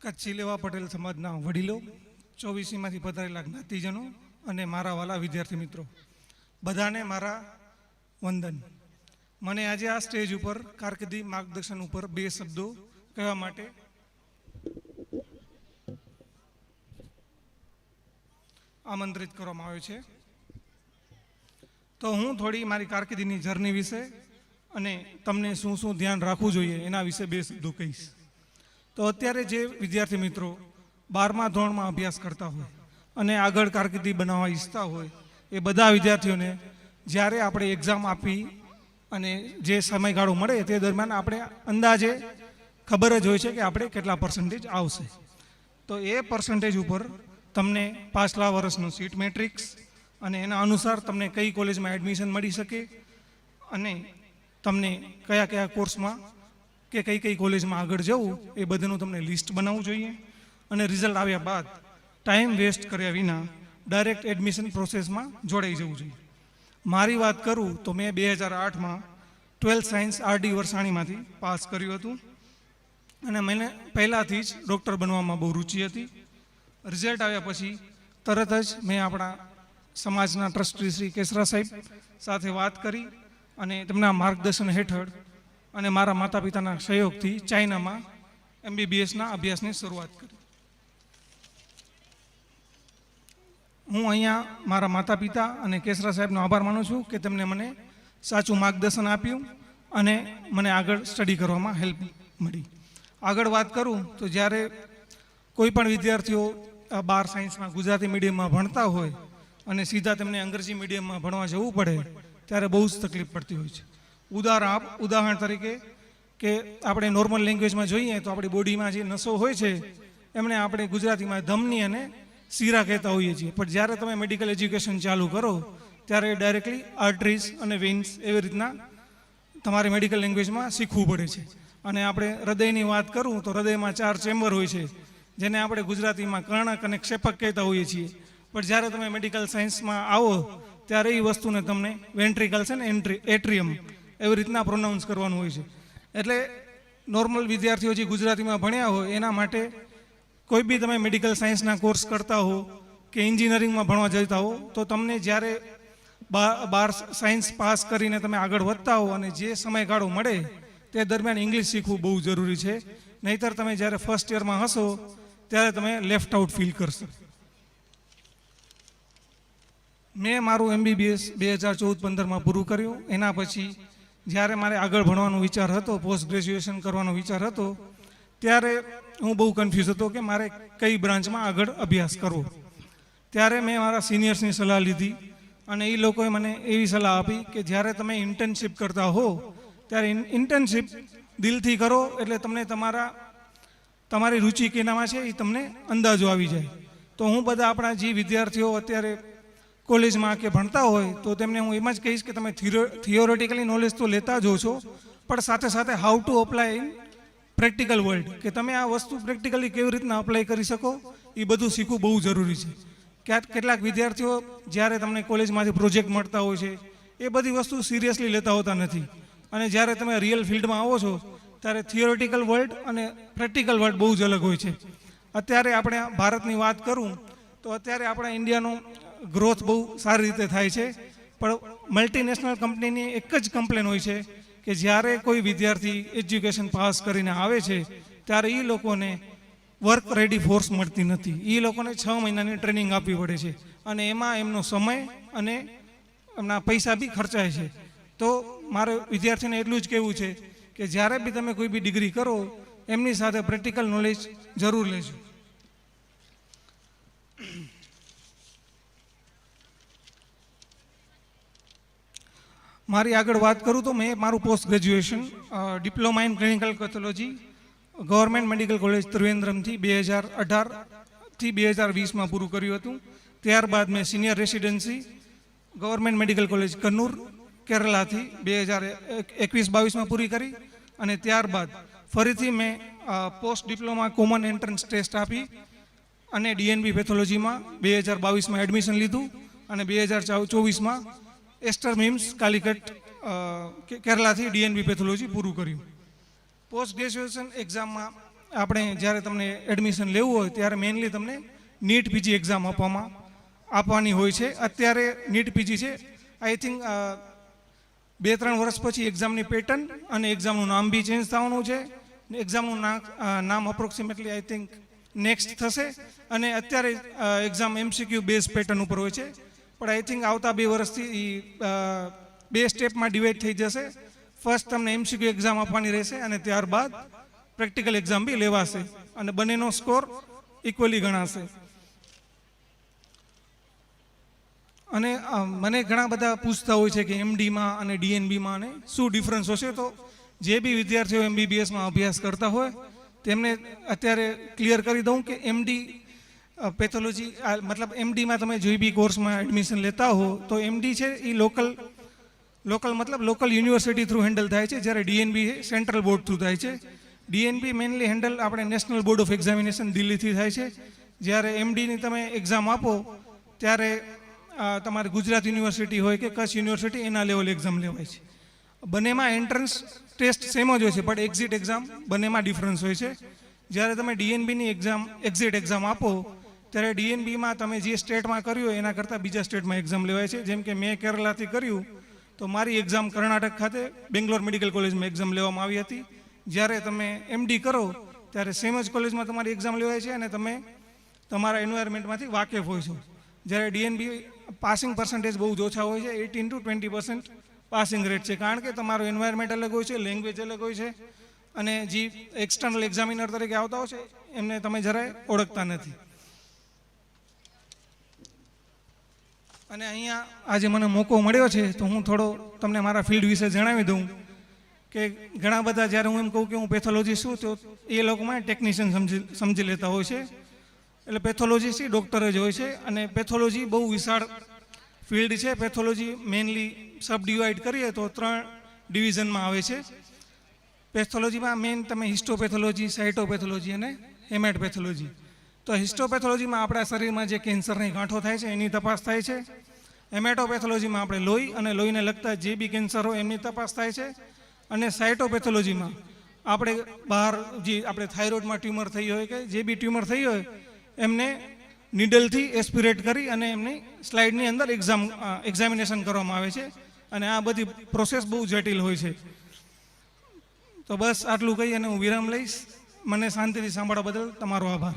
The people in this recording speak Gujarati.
કચ્છી લેવા પટેલ સમાજના વડીલો, 24માંથી પધારેલા જ્ઞાતિજનો અને મારા વાલા વિદ્યાર્થી મિત્રો, બધાને મારા વંદન. મને આજે આ સ્ટેજ ઉપર કારકિર્દી માર્ગદર્શન ઉપર બે શબ્દો કહેવા માટે આમંત્રિત કરવામાં આવ્યો છે. તો હું થોડી મારી કારકિર્દીની જર્ની વિશે અને તમને શું શું ધ્યાન રાખવું જોઈએ એના વિશે બે શબ્દો કહીશ. તો અત્યારે જે વિદ્યાર્થી મિત્રો 12મા ધોરણમાં અભ્યાસ કરતા હોય અને આગળ કારકિર્દી બનાવવા ઈચ્છતા હોય એ બધા વિદ્યાર્થીઓને જ્યારે આપણે એક્ઝામ આપી અને જે સમયગાળો મળે તે દરમિયાન આપણે અંદાજે ખબર જ હોય છે કે આપણે કેટલા પર્સન્ટેજ આવશે. તો એ પર્સન્ટેજ ઉપર તમને પાછલા વર્ષનું સીટ મેટ્રિક્સ અને એના અનુસાર તમને કઈ કોલેજમાં એડમિશન મળી શકે અને તમને કયા કયા કોર્સમાં કે કઈ કઈ કોલેજમાં આગળ જવું એ બધાનું તમને લિસ્ટ બનાવવું જોઈએ. અને રિઝલ્ટ આવ્યા બાદ ટાઈમ વેસ્ટ કર્યા વિના ડાયરેક્ટ એડમિશન પ્રોસેસમાં જોડાઈ જવું જોઈએ. મારી વાત કરું તો મેં 2008માં 12th સાયન્સ RD વરસાણીમાંથી પાસ કર્યું હતું અને મને પહેલાંથી જ ડૉક્ટર બનવામાં બહુ રુચિ હતી. રિઝલ્ટ આવ્યા પછી તરત જ મેં આપણા સમાજના ટ્રસ્ટી શ્રી કેસરા સાહેબ સાથે વાત કરી અને તેમના માર્ગદર્શન હેઠળ અને મારા માતા પિતાના સહયોગથી ચાઇનામાં MBBSના અભ્યાસની શરૂઆત કરી. હું અહીંયા મારા માતા પિતા અને કેસરા સાહેબનો આભાર માનું છું કે તેમણે મને સાચું માર્ગદર્શન આપ્યું અને મને આગળ સ્ટડી કરવામાં હેલ્પ મળી. આગળ વાત કરું તો જ્યારે કોઈ પણ વિદ્યાર્થીઓ 12 સાયન્સમાં ગુજરાતી મીડિયમમાં ભણતા હોય અને સીધા તેમને અંગ્રેજી મીડિયમમાં ભણવા જવું પડે ત્યારે બહુ જ તકલીફ પડતી હોય છે. ઉદાહરણ તરીકે કે આપણે નોર્મલ લેંગ્વેજમાં જોઈએ તો આપણી બોડીમાં જે નસો હોય છે એમને આપણે ગુજરાતીમાં ધમની અને શીરા કહેતા હોઈએ છીએ. પણ જ્યારે તમે મેડિકલ એજ્યુકેશન ચાલુ કરો ત્યારે ડાયરેક્ટલી આર્ટરીઝ અને વેન્સ એવી રીતના તમારે મેડિકલ લેંગ્વેજમાં શીખવું પડે છે. અને આપણે હૃદયની વાત કરું તો હૃદયમાં 4 ચેમ્બર હોય છે જેને આપણે ગુજરાતીમાં કર્ણક અને ક્ષેપક કહેતા હોઈએ છીએ. પણ જ્યારે તમે મેડિકલ સાયન્સમાં આવો ત્યારે એ વસ્તુને તમને વેન્ટ્રિકલ્સ અને એટ્રિયમ એવી રીતના પ્રોનાઉન્સ કરવાનું હોય છે. એટલે નોર્મલ વિદ્યાર્થીઓ જે ગુજરાતીમાં ભણ્યા હોય એના માટે કોઈ બી તમે મેડિકલ સાયન્સના કોર્સ કરતા હો કે એન્જિનિયરિંગમાં ભણવા જતા હો તો તમને જ્યારે 12 સાયન્સ પાસ કરીને તમે આગળ વધતા હો અને જે સમયગાળો મળે તે દરમિયાન ઇંગ્લિશ શીખવું બહુ જરૂરી છે. નહીંતર તમે જ્યારે ફર્સ્ટ યરમાં હશો ત્યારે તમે લેફ્ટ આઉટ ફીલ કરશો. મેં મારું MBBS 2014-15માં પૂરું કર્યું. એના પછી જ્યારે મારે આગળ ભણવાનો વિચાર હતો, પોસ્ટ ગ્રેજ્યુએશન કરવાનો વિચાર હતો, ત્યારે હું બહુ કન્ફ્યુઝ હતો કે મારે કઈ બ્રાન્ચમાં આગળ અભ્યાસ કરવો. ત્યારે મેં મારા સિનિયર્સની સલાહ લીધી અને એ લોકોએ મને એવી સલાહ આપી કે જ્યારે તમે ઇન્ટર્નશિપ કરતા હો ત્યારે ઇન્ટર્નશિપ દિલથી કરો એટલે તમને તમારી રુચિ કેનામાં છે એ તમને અંદાજો આવી જાય. તો હું બધા આપણા જે વિદ્યાર્થીઓ અત્યારે કોલેજમાં કે ભણતા હોય તો તેમને હું એમ જ કહીશ કે તમે થિયોરેટિકલી નોલેજ તો લેતા જ હો છો, પણ સાથે સાથે how to apply in practical world, કે તમે આ વસ્તુ પ્રેક્ટિકલી કેવી રીતના અપ્લાય કરી શકો એ બધું શીખવું બહુ જરૂરી છે. કેટલાક વિદ્યાર્થીઓ જ્યારે તમને કોલેજમાંથી પ્રોજેક્ટ મળતા હોય છે એ બધી વસ્તુ સિરિયસલી લેતા હોતા નથી અને જ્યારે તમે રિયલ ફિલ્ડમાં આવો છો ત્યારે થિયોરેટિકલ વર્લ્ડ અને પ્રેક્ટિકલ વર્લ્ડ બહુ જ અલગ હોય છે. અત્યારે આપણે ભારતની વાત કરું તો અત્યારે આપણા ઇન્ડિયાનો ગ્રોથ બહુ સારી રીતે થાય છે, પણ મલ્ટીનેશનલ કંપનીની એક જ કમ્પ્લેન હોય છે કે જ્યારે કોઈ વિદ્યાર્થી એજ્યુકેશન પાસ કરીને આવે છે ત્યારે એ લોકોને વર્ક રેડી ફોર્સ મળતી નથી. એ લોકોને 6 મહિનાની ટ્રેનિંગ આપવી પડે છે અને એમાં એમનો સમય અને એમના પૈસા બી ખર્ચાય છે. તો મારે વિદ્યાર્થીને એટલું જ કહેવું છે કે જ્યારે બી તમે કોઈ બી ડિગ્રી કરો એમની સાથે પ્રેક્ટિકલ નોલેજ જરૂર લેજો. મારી આગળ વાત કરું તો મેં મારું post graduation diploma in clinical pathology government medical college ત્રિવેન્દ્રમથી 2018થી 2020માં પૂરું કર્યું હતું. ત્યારબાદ મેં senior residency government medical college Kannur કેરલાથી 2021-22માં પૂરી કરી અને ત્યારબાદ ફરીથી મેં post diploma common entrance test આપી અને DNB પેથોલોજીમાં 2022માં એડમિશન લીધું અને 2024માં એસ્ટર મિમ્સ કાલિકટ કેરલાથી DNB પેથોલોજી પૂરું કર્યું. પોસ્ટ ગ્રેજ્યુએશન એક્ઝામમાં આપણે જ્યારે તમને એડમિશન લેવું હોય ત્યારે મેઇનલી તમને નીટ પીજી એક્ઝામ આપવાની હોય છે. અત્યારે નીટ પીજી છે, આઈ થિંક 2-3 વર્ષ પછી એક્ઝામની પેટર્ન અને એક્ઝામનું નામ બી ચેન્જ થવાનું છે. એક્ઝામનું નામ અપ્રોક્સિમેટલી આઈ થિંક નેક્સ્ટ થશે. અને અત્યારે એક્ઝામ MCQ બેઝ પેટર્ન ઉપર હોય છે, પણ આઈ થિંક આવતા 2 વર્ષથી 2 સ્ટેપમાં ડિવાઈડ થઈ જશે. ફર્સ્ટ તમને MCQ એક્ઝામ આપવાની રહેશે અને ત્યારબાદ પ્રેક્ટિકલ એક્ઝામ બી લેવાશે અને બંનેનો સ્કોર ઇક્વલી ગણાશે. અને મને ઘણા બધા પૂછતા હોય છે કે MDમાં અને DNBમાં અને શું ડિફરન્સ હશે. તો જે બી વિદ્યાર્થીઓ MBBSમાં અભ્યાસ કરતા હોય તેમને અત્યારે ક્લિયર કરી દઉં કે MD પેથોલોજી મતલબ MDમાં તમે જે બી કોર્સમાં એડમિશન લેતા હો તો MD છે એ લોકલ યુનિવર્સિટી થ્રુ હેન્ડલ થાય છે, જ્યારે DNB સેન્ટ્રલ બોર્ડ થ્રુ થાય છે. DNB મેઇનલી હેન્ડલ આપણે નેશનલ બોર્ડ ઓફ એક્ઝામિનેશન દિલ્હીથી થાય છે. જ્યારે MDની તમે એક્ઝામ આપો ત્યારે તમારે ગુજરાત યુનિવર્સિટી હોય કે કચ્છ યુનિવર્સિટી એના લેવલ એક્ઝામ લેવાય છે. બંનેમાં એન્ટ્રન્સ ટેસ્ટ સેમ જ હોય છે, પણ એક્ઝિટ એક્ઝામ બંનેમાં ડિફરન્સ હોય છે. જ્યારે તમે DNBની એક્ઝિટ એક્ઝામ આપો ત્યારે DNBમાં તમે જે સ્ટેટમાં કર્યું હોય એના કરતાં બીજા સ્ટેટમાં એક્ઝામ લેવાય છે. જેમ કે મેં કેરલાથી કર્યું તો મારી એક્ઝામ કર્ણાટક ખાતે બેંગ્લોર મેડિકલ કોલેજમાં એક્ઝામ લેવામાં આવી હતી. જ્યારે તમે MD કરો ત્યારે સેમ જ કોલેજમાં તમારી એક્ઝામ લેવાય છે અને તમે તમારા એન્વાયરમેન્ટમાંથી વાકેફ હોય છો. જ્યારે DNB પાસિંગ પર્સન્ટેજ બહુ જ ઓછા હોય છે, 18 to 20% પાસિંગ રેટ છે. કારણ કે તમારું એન્વાયરમેન્ટ અલગ હોય છે, લેંગ્વેજ અલગ હોય છે અને જે એક્સટર્નલ એક્ઝામિનર તરીકે આવતા હોય છે એમને તમે જરાય ઓળખતા નથી. અને અહીંયા આજે મને મોકો મળ્યો છે તો હું થોડો તમને મારા ફિલ્ડ વિશે જણાવી દઉં કે ઘણા બધા જ્યારે હું એમ કહું કે હું પેથોલોજી છું તો એ લોકોમાં ટેકનિશિયન સમજી લેતા હોય છે. એટલે પેથોલોજી છે ડૉક્ટર જ હોય છે અને પેથોલોજી બહુ વિશાળ ફિલ્ડ છે. પેથોલોજી મેઇનલી સબ ડિવાઈડ કરીએ તો 3 ડિવિઝનમાં આવે છે. પેથોલોજીમાં મેઇન તમે હિસ્ટોપેથોલોજી, સાઇટોપેથોલોજી અને હેમેટોપેથોલોજી. તો હિસ્ટોપેથોલોજીમાં આપણા શરીરમાં જે કેન્સરની ગાંઠો થાય છે એની તપાસ થાય છે. હેમેટોપેથોલોજીમાં આપણે લોહી અને લોહીને લગતા જે બી કેન્સર હોય એમની તપાસ થાય છે. અને સાઇટોપેથોલોજીમાં આપણે બહાર જે આપણે થાઇરોઇડમાં ટ્યુમર થઈ હોય કે જે બી ટ્યુમર થઈ હોય એમને નીડલથી એસ્પિરેટ કરી અને એમની સ્લાઇડની અંદર એક્ઝામિનેશન કરવામાં આવે છે. અને આ બધી પ્રોસેસ બહુ જટિલ હોય છે. તો બસ આટલું કહી અને હું વિરામ લઈશ. મને શાંતિથી સાંભળવા બદલ તમારો આભાર.